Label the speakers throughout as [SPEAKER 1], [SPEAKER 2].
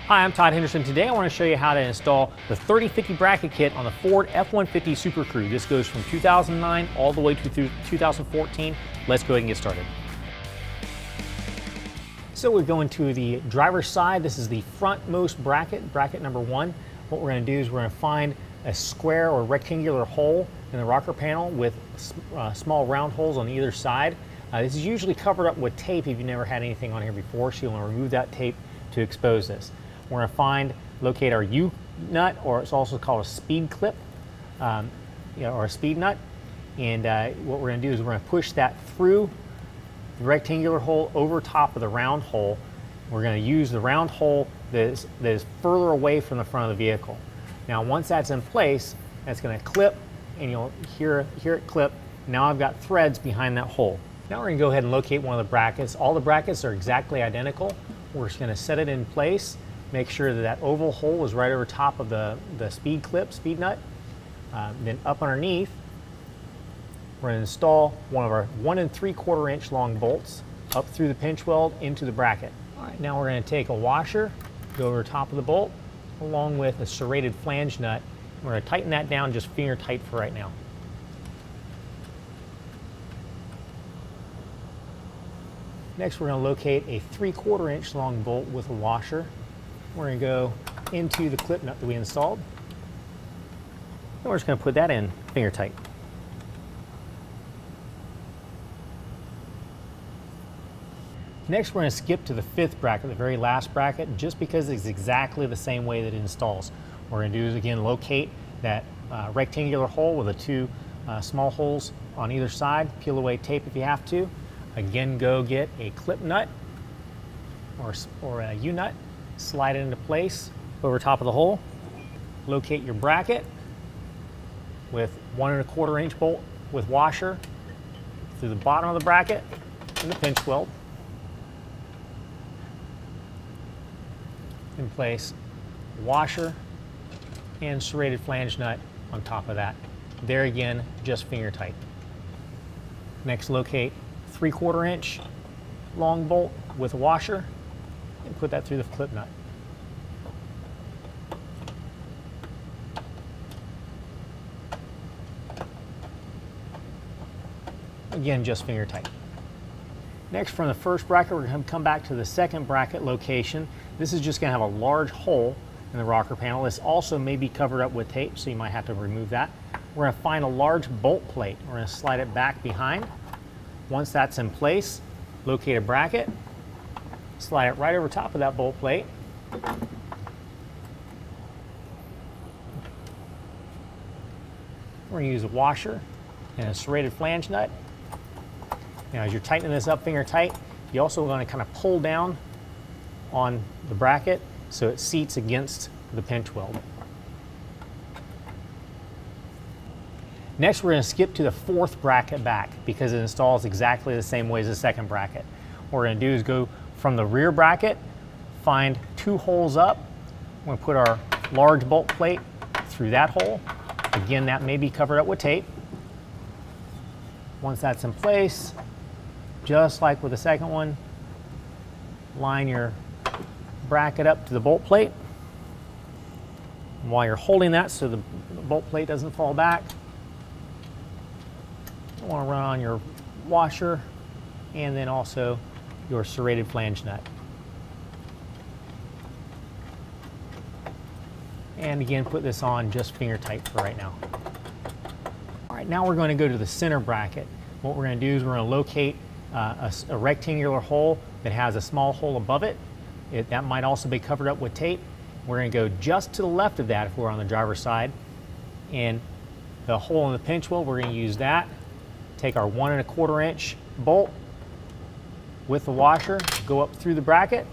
[SPEAKER 1] Hi, I'm Todd Henderson. Today I want to show you how to install the 3050 bracket kit on the Ford F150 Supercrew. This goes from 2009 all the way to 2014. Let's go ahead and get started. So we're going to the driver's side. This is the frontmost bracket, bracket number 1. What we're going to do is we're going to find a square or rectangular hole in the rocker panel with small round holes on either side. This is usually covered up with tape if you've never had anything on here before, so you want to remove that tape to expose this. We're going to locate our U-nut, or it's also called a speed clip, or a speed nut. And what we're going to do is we're going to push that through the rectangular hole over top of the round hole. We're going to use the round hole that is further away from the front of the vehicle. Now, once that's in place, that's going to clip, and you'll hear it clip. Now I've got threads behind that hole. Now we're going to go ahead and locate one of the brackets. All the brackets are exactly identical. We're just going to set it in place. Make sure that that oval hole is right over top of the speed clip, speed nut. Then up underneath, we're going to install one of our 1 3/4 inch long bolts up through the pinch weld into the bracket. All right, now we're going to take a washer, go over top of the bolt, along with a serrated flange nut. We're going to tighten that down just finger tight for right now. Next, we're going to locate a 3/4 inch long bolt with a washer. We're going to go into the clip nut that we installed. And we're just going to put that in finger tight. Next, we're going to skip to the 5th bracket, the very last bracket, just because it's exactly the same way that it installs. What we're going to do is, again, locate that rectangular hole with the 2 small holes on either side. Peel away tape if you have to. Again, go get a clip nut or a U-nut. Slide it into place over top of the hole. Locate your bracket with 1 1/4 inch bolt with washer through the bottom of the bracket and the pinch weld. In place, washer and serrated flange nut on top of that. There again, just finger tight. Next, locate 3/4 inch long bolt with a washer and put that through the clip nut. Again, just finger tight. Next, from the first bracket, we're going to come back to the 2nd bracket location. This is just going to have a large hole in the rocker panel. This also may be covered up with tape, so you might have to remove that. We're going to find a large bolt plate. We're going to slide it back behind. Once that's in place, locate a bracket, slide it right over top of that bolt plate. We're going to use a washer and a serrated flange nut. Now, as you're tightening this up finger tight, you also want to kind of pull down on the bracket so it seats against the pinch weld. Next, we're going to skip to the 4th bracket back because it installs exactly the same way as the 2nd bracket. What we're going to do is go from the rear bracket, find 2 holes up. We're going to put our large bolt plate through that hole. Again, that may be covered up with tape. Once that's in place, just like with the 2nd one, line your bracket up to the bolt plate. And while you're holding that so the bolt plate doesn't fall back, you want to run on your washer and then also your serrated flange nut. And again, put this on just finger tight for right now. All right, now we're going to go to the center bracket. What we're going to do is we're going to locate a rectangular hole that has a small hole above it. That might also be covered up with tape. We're going to go just to the left of that if we're on the driver's side. And the hole in the pinch weld, we're going to use that. Take our 1 1/4 inch bolt with the washer, go up through the bracket.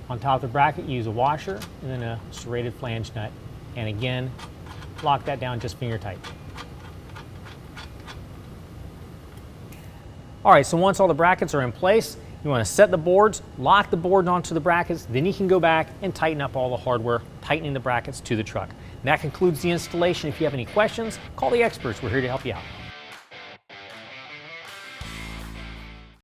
[SPEAKER 1] On top of the bracket, use a washer and then a serrated flange nut. And again, lock that down just finger tight. All right, so once all the brackets are in place, you want to set the boards, lock the boards onto the brackets, then you can go back and tighten up all the hardware, tightening the brackets to the truck. And that concludes the installation. If you have any questions, call the experts. We're here to help you out.